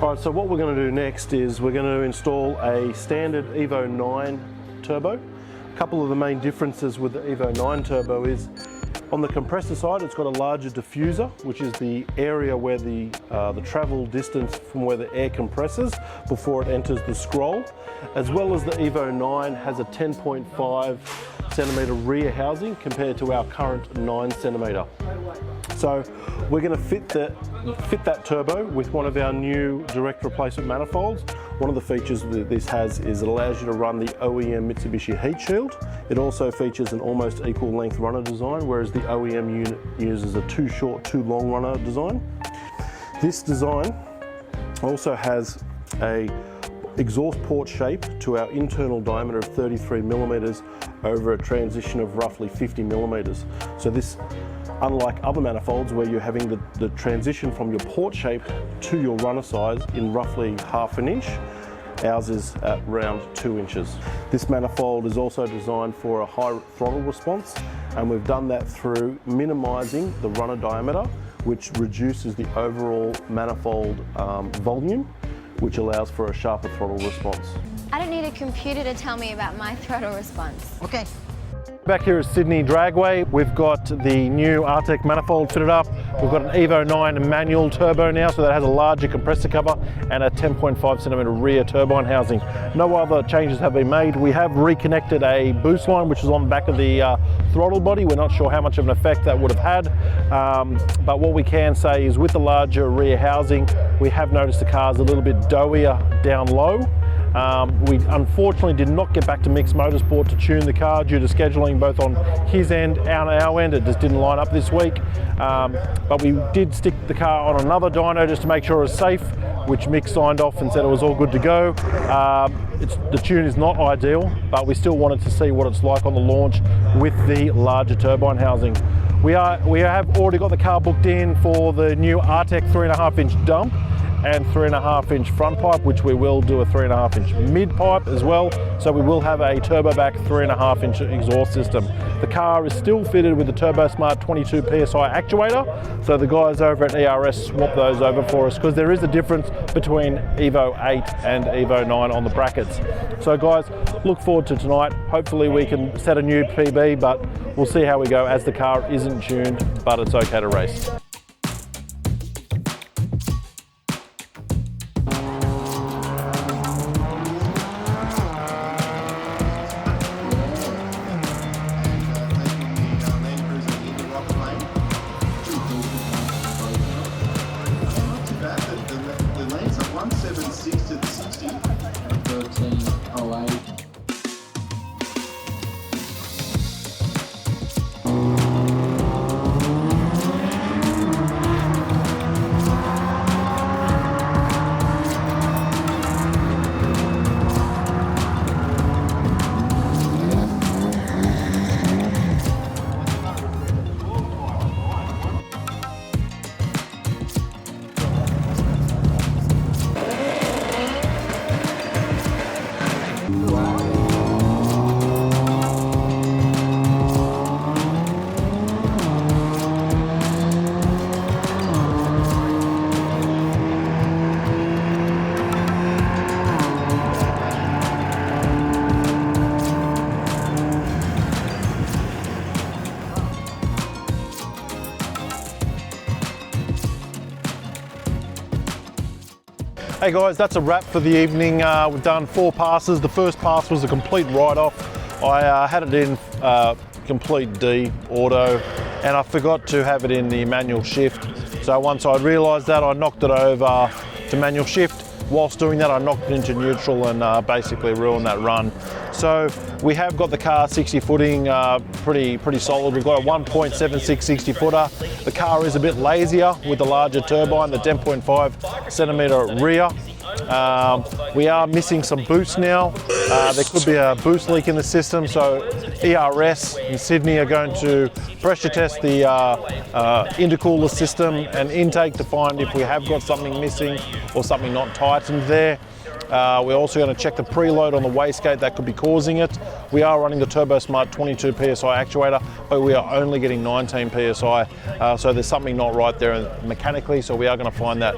All right, so what we're going to do next is we're going to install a standard Evo 9 turbo. A couple of the main differences with the Evo 9 turbo is on the compressor side, it's got a larger diffuser, which is the area where the travel distance from where the air compresses before it enters the scroll, as well as the Evo 9 has a 10.5 centimetre rear housing compared to our current 9 centimetre. So we're going to fit that turbo with one of our new direct replacement manifolds. One of the features that this has is it allows you to run the OEM Mitsubishi heat shield. It also features an almost equal length runner design, whereas the OEM unit uses a too short, too long runner design. This design also has a exhaust port shape to our internal diameter of 33 millimeters over a transition of roughly 50 millimeters. So this, unlike other manifolds where you're having the transition from your port shape to your runner size in roughly half an inch, ours is at around 2 inches. This manifold is also designed for a high throttle response, and we've done that through minimizing the runner diameter, which reduces the overall manifold volume, which allows for a sharper throttle response. I don't need a computer to tell me about my throttle response. Okay. Back here at Sydney Dragway, we've got the new Artec manifold fitted up. We've got an Evo 9 manual turbo now, so that has a larger compressor cover and a 10.5 centimetre rear turbine housing. No other changes have been made. We have reconnected a boost line, which is on the back of the throttle body. We're not sure how much of an effect that would have had, but what we can say is with the larger rear housing, we have noticed the car's a little bit doughier down low. We unfortunately did not get back to Mix Motorsport to tune the car due to scheduling both on his end and our end. It just didn't line up this week. But we did stick the car on another dyno just to make sure it was safe, which Mix signed off and said it was all good to go. The tune is not ideal, but we still wanted to see what it's like on the launch with the larger turbine housing. We have already got the car booked in for the new Artec 3.5-inch dump and 3.5-inch front pipe, which we will do a 3.5-inch mid pipe as well. So we will have a turboback 3.5-inch exhaust system. The car is still fitted with the TurboSmart 22 PSI actuator. So the guys over at ERS swapped those over for us because there is a difference between Evo 8 and Evo 9 on the brackets. So guys, look forward to tonight. Hopefully we can set a new PB, but we'll see how we go as the car isn't tuned, but it's okay to race. The lanes are 176 to the 60. 1308. Hey guys, that's a wrap for the evening. We've done 4 passes. The first pass was a complete write-off. I had it in complete D, auto, and I forgot to have it in the manual shift. So once I realised that, I knocked it over to manual shift. Whilst doing that, I knocked it into neutral and basically ruined that run. So we have got the car 60 footing pretty solid. We've got a 1.76 60 footer. The car is a bit lazier with the larger turbine, the 10.5 centimetre rear. We are missing some boost now. There could be a boost leak in the system, so ERS in Sydney are going to pressure test the intercooler system and intake to find if we have got something missing or something not tightened there. We're also going to check the preload on the wastegate that could be causing it. We are running the TurboSmart 22 PSI actuator, but we are only getting 19 PSI, so there's something not right there mechanically, so we are going to find that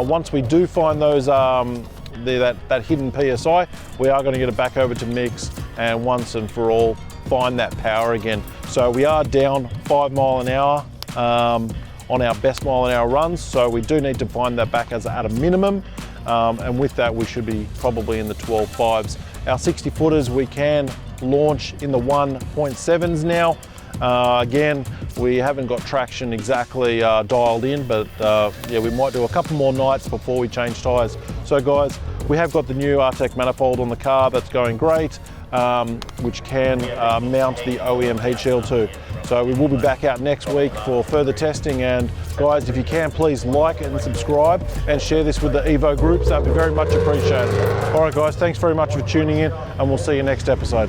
Once we do find those that hidden PSI, we are going to get it back over to mix and once and for all find that power again. So we are down 5 mile an hour on our best mile an hour runs, so we do need to find that back at a minimum, and with that we should be probably in the 12.5s. Our 60 footers we can launch in the 1.7s now. Again, we haven't got traction exactly dialed in, but yeah, we might do a couple more nights before we change tyres. So guys, we have got the new Artec manifold on the car, that's going great, which can mount the OEM heat shield too. So we will be back out next week for further testing, and guys, if you can, please like and subscribe and share this with the Evo groups, that'd be very much appreciated. All right guys, thanks very much for tuning in, and we'll see you next episode.